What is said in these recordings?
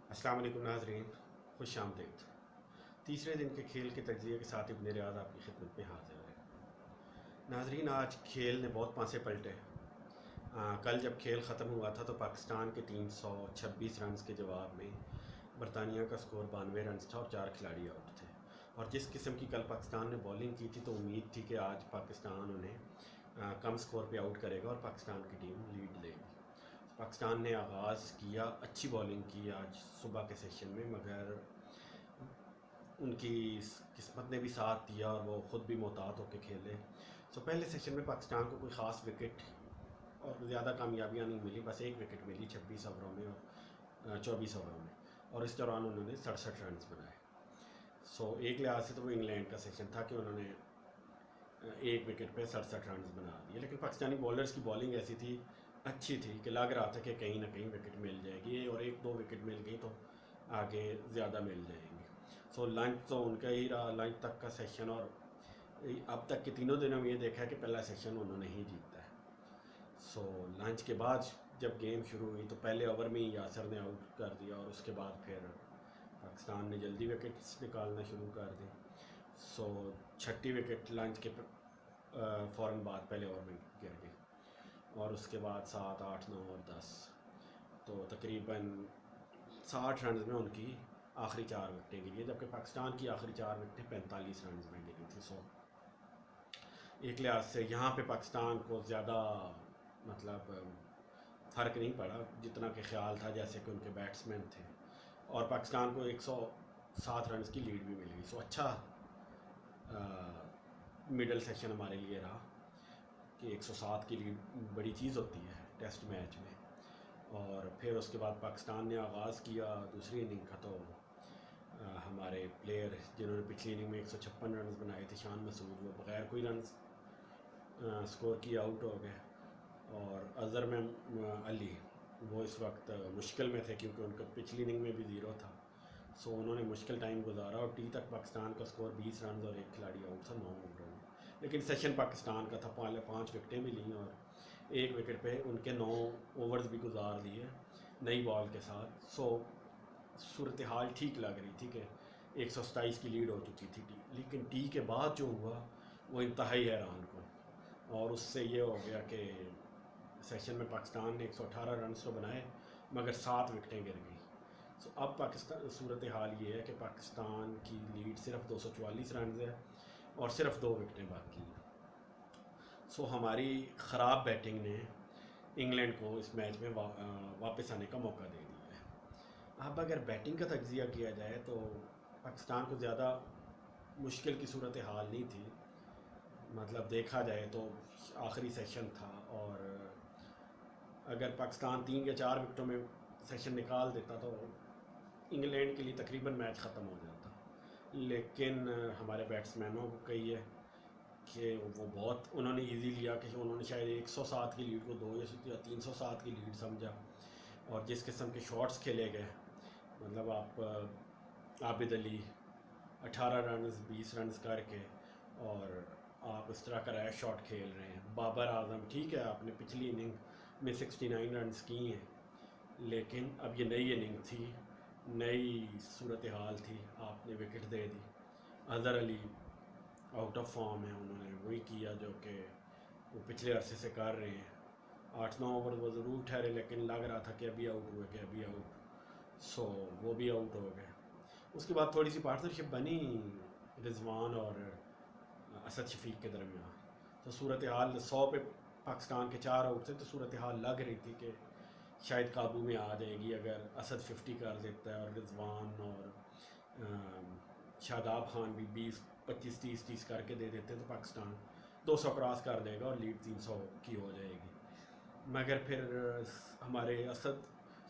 السلام علیکم ناظرین، خوش آمدید۔ تیسرے دن کے کھیل کے تجزیے کے ساتھ ابن ریاض آپ کی خدمت میں حاضر ہے۔ ناظرین، آج کھیل نے بہت پانسے پلٹے۔ کل جب کھیل ختم ہوا تھا تو پاکستان کے 326 رنز کے جواب میں برطانیہ کا سکور 92 رنز تھا اور 4 کھلاڑی آؤٹ تھے، اور جس قسم کی کل پاکستان نے بولنگ کی تھی تو امید تھی کہ آج پاکستان انہیں کم سکور پہ آؤٹ کرے گا اور پاکستان کی ٹیم لیڈ لے گی۔ پاکستان نے آغاز کیا، اچھی بولنگ کی آج صبح کے سیشن میں، مگر ان کی قسمت نے بھی ساتھ دیا اور وہ خود بھی محتاط ہو کے کھیلے۔ پہلے سیشن میں پاکستان کو کوئی خاص وکٹ اور زیادہ کامیابیاں نہیں ملی، بس ایک وکٹ ملی 26 اووروں میں اور 24 اووروں میں، اور اس دوران انہوں نے 67 رنز بنائے۔ ایک لحاظ سے تو وہ انگلینڈ کا سیشن تھا کہ انہوں نے ایک وکٹ پہ 67 رنز بنا دیے، لیکن پاکستانی بولرز کی بولنگ ایسی تھی، اچھی تھی کہ لگ رہا تھا کہ کہیں نہ کہیں وکٹ مل جائے گی، اور ایک دو وکٹ مل گئی تو آگے زیادہ مل جائیں گی۔ لنچ تو ان کا ہی رہا، لنچ تک کا سیشن، اور اب تک کے تینوں دنوں میں یہ دیکھا ہے کہ پہلا سیشن انہوں نے ہی جیتا ہے۔ لنچ کے بعد جب گیم شروع ہوئی تو پہلے اوور میں ہی یاسر نے آؤٹ کر دیا، اور اس کے بعد پھر پاکستان نے جلدی وکٹس نکالنا شروع کر دی۔ 6ٹی وکٹ لنچ کے فوراً بعد پہلے اوور میں گر گئی، اور اس کے بعد 7، 8، 9 اور 10، تو تقریباً 60 رنز میں ان کی آخری 4 وکٹیں گری، جبکہ پاکستان کی آخری 4 وکٹیں 45 رنز میں گری تھی۔ ایک لحاظ سے یہاں پہ پاکستان کو زیادہ مطلب فرق نہیں پڑا جتنا کہ خیال تھا، جیسے کہ ان کے بیٹسمین تھے، اور پاکستان کو 107 رنز کی لیڈ بھی مل گئی۔ اچھا مڈل سیشن ہمارے لیے رہا کہ 107 کی لیڈ بڑی چیز ہوتی ہے ٹیسٹ میچ میں۔ اور پھر اس کے بعد پاکستان نے آغاز کیا دوسری اننگ کا، تو ہمارے پلیئر جنہوں نے پچھلی اننگ میں 156 رنز بنائے تھے، شان مسعود، وہ بغیر کوئی رنز سکور کی آؤٹ ہو گئے، اور اظہر میں علی وہ اس وقت مشکل میں تھے کیونکہ ان کا پچھلی اننگ میں بھی 0 تھا۔ انہوں نے مشکل ٹائم گزارا، اور ٹی تک پاکستان کا سکور 20 رنز اور ایک کھلاڑی آؤٹ تھا 9 اووروں میں، لیکن سیشن پاکستان کا تھا، 5 وکٹیں بھی لیں اور ایک وکٹ پہ ان کے 9 اوورز بھی گزار دیے نئی بال کے ساتھ۔ صورتحال ٹھیک لگ رہی تھی کہ 127 کی لیڈ ہو چکی تھی ٹی، لیکن ٹی کے بعد جو ہوا وہ انتہائی حیران کن، اور اس سے یہ ہو گیا کہ سیشن میں پاکستان نے 118 رنز تو بنائے مگر 7 وکٹیں گر گئیں۔ اب پاکستان صورتحال یہ ہے کہ پاکستان کی لیڈ صرف 244 رنز ہے اور صرف 2 وکٹیں باقی ہیں۔ ہماری خراب بیٹنگ نے انگلینڈ کو اس میچ میں واپس آنے کا موقع دے دیا ہے۔ اب اگر بیٹنگ کا تجزیہ کیا جائے تو پاکستان کو زیادہ مشکل کی صورتحال نہیں تھی، مطلب دیکھا جائے تو آخری سیشن تھا، اور اگر پاکستان 3 یا 4 وکٹوں میں سیشن نکال دیتا تو انگلینڈ کے لیے تقریباً میچ ختم ہو جاتا، لیکن ہمارے بیٹسمینوں کو کہیے کہ وہ بہت انہوں نے ایزی لیا کہ انہوں نے شاید 107 کی لیڈ کو 2 یا 307 کی لیڈ سمجھا، اور جس قسم کے شاٹس کھیلے گئے، مطلب آپ عابد علی 18 رنز 20 رنز کر کے، اور آپ اس طرح کا ریش شاٹ کھیل رہے ہیں۔ بابر اعظم، ٹھیک ہے آپ نے پچھلی اننگ میں 69 رنز کی ہیں، لیکن اب یہ نئی اننگ تھی، نئی صورتحال تھی، آپ نے wicket they the. Azhar Ali out of form ہے، انہوں نے وہی کیا جو کہ وہ پچھلے عرصے سے کر رہے ہیں، 8-9 اوور وہ ضرور ٹھہرے لیکن لگ رہا تھا کہ ابھی آؤٹ ہوئے، کہ ابھی آؤٹ، وہ بھی آؤٹ ہو گئے۔ اس کے بعد تھوڑی سی پارٹنرشپ بنی رضوان اور اسد شفیق کے درمیان، تو صورتحال 100 پہ پاکستان کے 4 آؤٹ تھے، تو صورتحال لگ رہی تھی کہ شاید قابو میں آ جائے گی اگر اسد 50 کر دیتا ہے، اور رضوان اور شاداب خان بھی 20، 25، 30 کر کے دے دیتے تو پاکستان 200 کراس کر دے گا اور لیڈ 300 کی ہو جائے گی۔ مگر پھر ہمارے اسد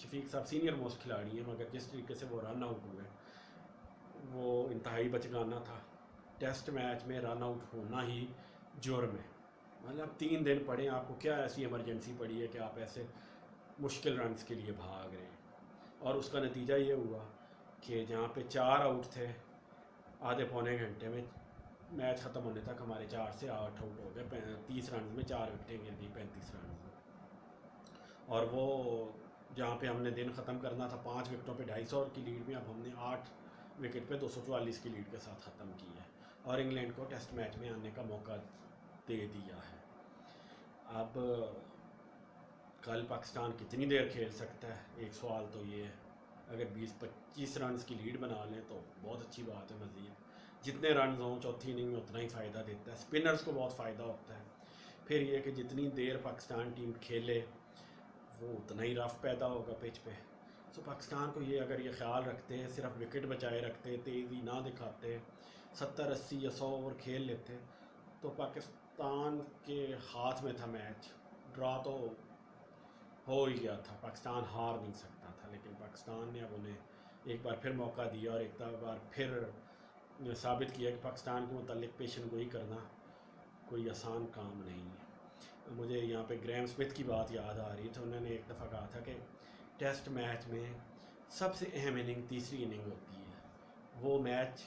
شفیق صاحب سینئر موسٹ کھلاڑی ہیں، مگر جس طریقے سے وہ رن آؤٹ ہوئے وہ انتہائی بچگانہ تھا۔ ٹیسٹ میچ میں رن آؤٹ ہونا ہی جرم ہے، مطلب 3 دن پڑے، آپ کو کیا ایسی ایمرجنسی پڑی ہے کہ آپ ایسے مشکل رنز کے لیے بھاگ رہے ہیں؟ اور اس کا نتیجہ یہ ہوا کہ جہاں پہ 4 آؤٹ تھے آدھے پونے گھنٹے میں، میچ ختم ہونے تک ہمارے 4 سے 8 آؤٹ ہو گئے، 30 رنز میں 4 وکٹیں گر گئی 35 رنز میں، اور وہ جہاں پہ ہم نے دن ختم کرنا تھا 5 وکٹوں پہ 250 کی لیڈ میں، اب ہم نے 8 وکٹ پہ 244 کی لیڈ کے ساتھ ختم کی ہے اور انگلینڈ کو ٹیسٹ میچ میں آنے کا موقع دے دیا ہے۔ اب کل پاکستان کتنی دیر کھیل سکتا ہے، ایک سوال تو یہ ہے۔ اگر 20-25 رنز کی لیڈ بنا لیں تو بہت اچھی بات ہے، مزید جتنے رنز ہوں چوتھی اننگ میں اتنا ہی فائدہ دیتا ہے، اسپنرز کو بہت فائدہ ہوتا ہے۔ پھر یہ کہ جتنی دیر پاکستان ٹیم کھیلے وہ اتنا ہی رف پیدا ہوگا پچ پہ۔ سو پاکستان کو یہ اگر یہ خیال رکھتے ہیں، صرف وکٹ بچائے رکھتے، تیزی نہ دکھاتے، 70-80 یا 100 اوور کھیل لیتے تو پاکستان کے ہاتھ میں تھا میچ، ڈرا تو ہو ہی گیا تھا، پاکستان ہار نہیں سکتا تھا۔ لیکن پاکستان نے اب انہیں ایک بار پھر موقع دیا اور ایک بار پھر ثابت کیا کہ پاکستان کے متعلق پیشن گوئی کرنا کوئی آسان کام نہیں ہے۔ مجھے یہاں پہ گریم اسمتھ کی بات یاد آ رہی تھی، انہوں نے ایک دفعہ کہا تھا کہ ٹیسٹ میچ میں سب سے اہم اننگ تیسری اننگ ہوتی ہے، وہ میچ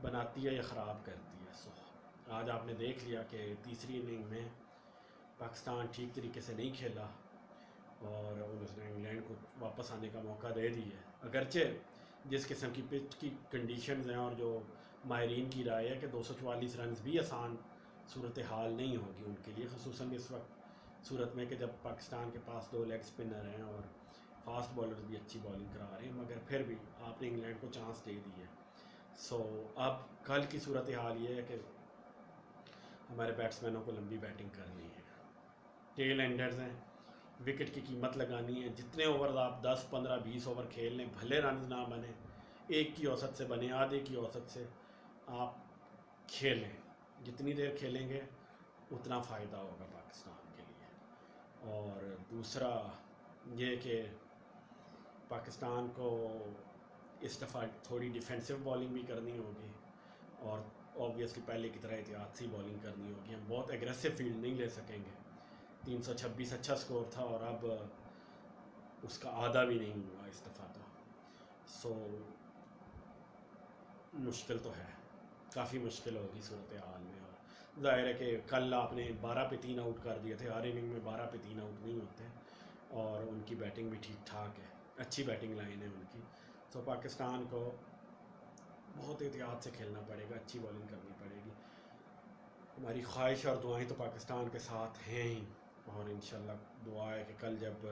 بناتی ہے یا خراب کرتی ہے۔ سو آج آپ نے دیکھ لیا کہ تیسری اننگ میں پاکستان ٹھیک طریقے سے نہیں کھیلا اور اس نے انگلینڈ کو واپس آنے کا موقع دے دی ہے، اگرچہ جس قسم کی پچ کی کنڈیشنز ہیں اور جو ماہرین کی رائے ہے کہ 244 رنز بھی آسان صورتحال نہیں ہوگی ان کے لیے، خصوصاً اس وقت صورت میں کہ جب پاکستان کے پاس 2 لیگ اسپنر ہیں اور فاسٹ بالرز بھی اچھی بالنگ کرا رہے ہیں، مگر پھر بھی آپ نے انگلینڈ کو چانس دے دی ہے۔ سو اب کل کی صورتحال یہ ہے کہ ہمارے بیٹسمینوں کو لمبی بیٹنگ کرنی ہے، ٹیل اینڈرز ہیں، وکٹ کی قیمت لگانی ہے، جتنے اوور آپ 10 15 20 اوور کھیل لیں، بھلے رنز نہ بنے، ایک کی اوسط سے بنے، آدھے کی اوسط سے آپ کھیلیں، جتنی دیر کھیلیں گے اتنا فائدہ ہوگا پاکستان کے لیے۔ اور دوسرا یہ کہ پاکستان کو اس دفعہ تھوڑی ڈیفینسو بالنگ بھی کرنی ہوگی اور اوبویسلی پہلے کی طرح احتیاط سی بالنگ کرنی ہوگی، ہم بہت ایگریسو فیلڈ نہیں لے سکیں گے۔ 326 اچھا سکور تھا اور اب اس کا آدھا بھی نہیں ہوا اس دفعہ تو، سو مشکل تو ہے، کافی مشکل ہوگی صورتحال میں۔ اور ظاہر ہے کہ کل آپ نے 12 پہ 3 آؤٹ کر دیے تھے، ہر اننگ میں 12 پہ 3 آؤٹ نہیں ہوتے، اور ان کی بیٹنگ بھی ٹھیک ٹھاک ہے، اچھی بیٹنگ لائن ہے ان کی۔ سو پاکستان کو بہت احتیاط سے کھیلنا پڑے گا، اچھی بالنگ کرنی پڑے گی۔ ہماری خواہش اور دعائیں تو پاکستان کے ساتھ ہیں ہی، اور انشاءاللہ دعا ہے کہ کل جب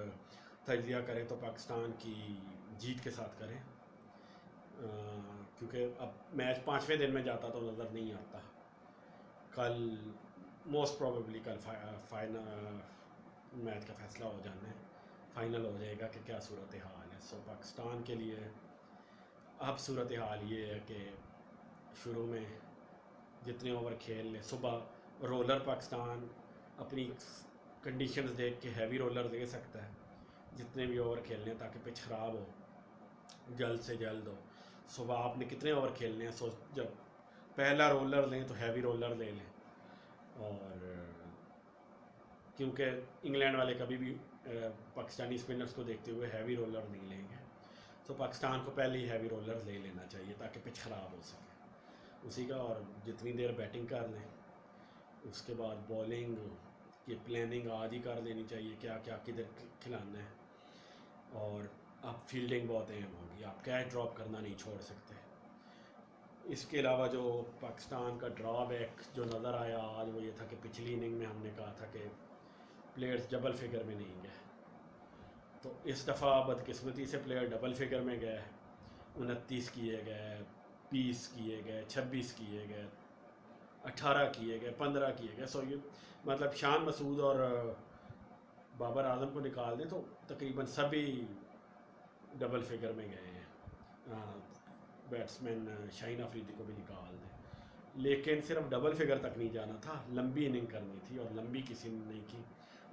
تجزیہ کریں تو پاکستان کی جیت کے ساتھ کریں، کیونکہ اب میچ 5ویں دن میں جاتا تو نظر نہیں آتا۔ کل موسٹ پروبیبلی کل میچ کا فیصلہ ہو جانا ہے، فائنل ہو جائے گا کہ کیا صورتحال ہے۔ سو پاکستان کے لیے اب صورتحال یہ ہے کہ شروع میں جتنے اوور کھیل لیں، صبح رولر پاکستان اپنی کنڈیشنز دیکھ کے ہیوی رولر دے سکتا ہے، جتنے بھی اوور کھیلنے تاکہ پچ خراب ہو، جلد سے جلد ہو۔ صبح آپ نے کتنے اوور کھیلنے ہیں، سو جب پہلا رولر لیں تو ہیوی رولر لے لیں، اور کیونکہ انگلینڈ والے کبھی بھی پاکستانی اسپنرز کو دیکھتے ہوئے ہیوی رولر نہیں لیں گے، تو پاکستان کو پہلے ہی ہیوی رولر لے لینا چاہیے تاکہ پچ خراب ہو سکے اسی کا، اور جتنی دیر بیٹنگ کر لیں اس کے بعد بالنگ کی پلاننگ آج ہی کر لینی چاہیے، کیا کیا کدھر کھلانا ہے۔ اور اب فیلڈنگ بہت اہم ہوگی، آپ کیچ ڈراپ کرنا نہیں چھوڑ سکتے۔ اس کے علاوہ جو پاکستان کا ڈرا بیک جو نظر آیا آج وہ یہ تھا کہ پچھلی اننگ میں ہم نے کہا تھا کہ پلیئرز ڈبل فگر میں نہیں گئے، تو اس دفعہ بدقسمتی سے پلیئر ڈبل فگر میں گئے، 29 کیے گئے، 20 کیے گئے، 26 کیے گئے، 18 کیے گئے، 15 کیے گئے۔ سو یہ مطلب شان مسعود اور بابر اعظم کو نکال دیں تو تقریباً سبھی ڈبل فگر میں گئے ہیں، بیٹسمین شاہین افریدی کو بھی نکال دیں، لیکن صرف ڈبل فگر تک نہیں جانا تھا، لمبی اننگ کرنی تھی اور لمبی کسی نے نہیں کی۔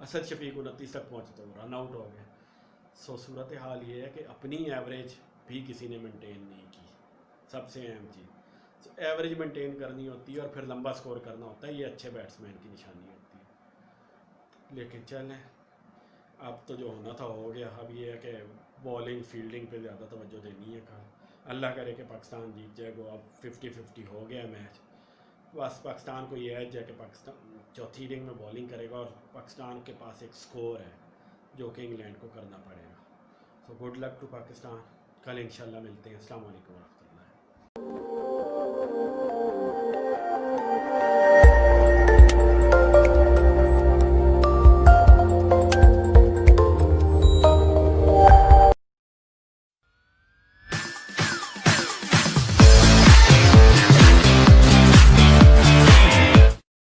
اسد شفیق 29 تک پہنچے تو رن آؤٹ ہو گئے۔ سو صورتحال یہ ہے کہ اپنی ایوریج بھی کسی نے مینٹین نہیں کی، سب سے اہم چیز ایوریج مینٹین کرنی ہوتی ہے اور پھر لمبا سکور کرنا ہوتا ہے، یہ اچھے بیٹسمین کی نشانی ہوتی ہے۔ لیکن چلیں اب تو جو ہونا تھا ہو گیا، اب یہ ہے کہ بالنگ فیلڈنگ پہ زیادہ توجہ دینی ہے کل، اللہ کرے کہ پاکستان جیت جائے گا۔ اب 50-50 ہو گیا میچ، بس پاکستان کو یہ ایج ہے کہ پاکستان چوتھی اننگ میں بالنگ کرے گا اور پاکستان کے پاس ایک سکور ہے جو کہ انگلینڈ کو کرنا پڑے گا. So good luck to Pakistan. کل انشاءاللہ ملتے ہیں. السلام علیکم ورحمۃ اللہ.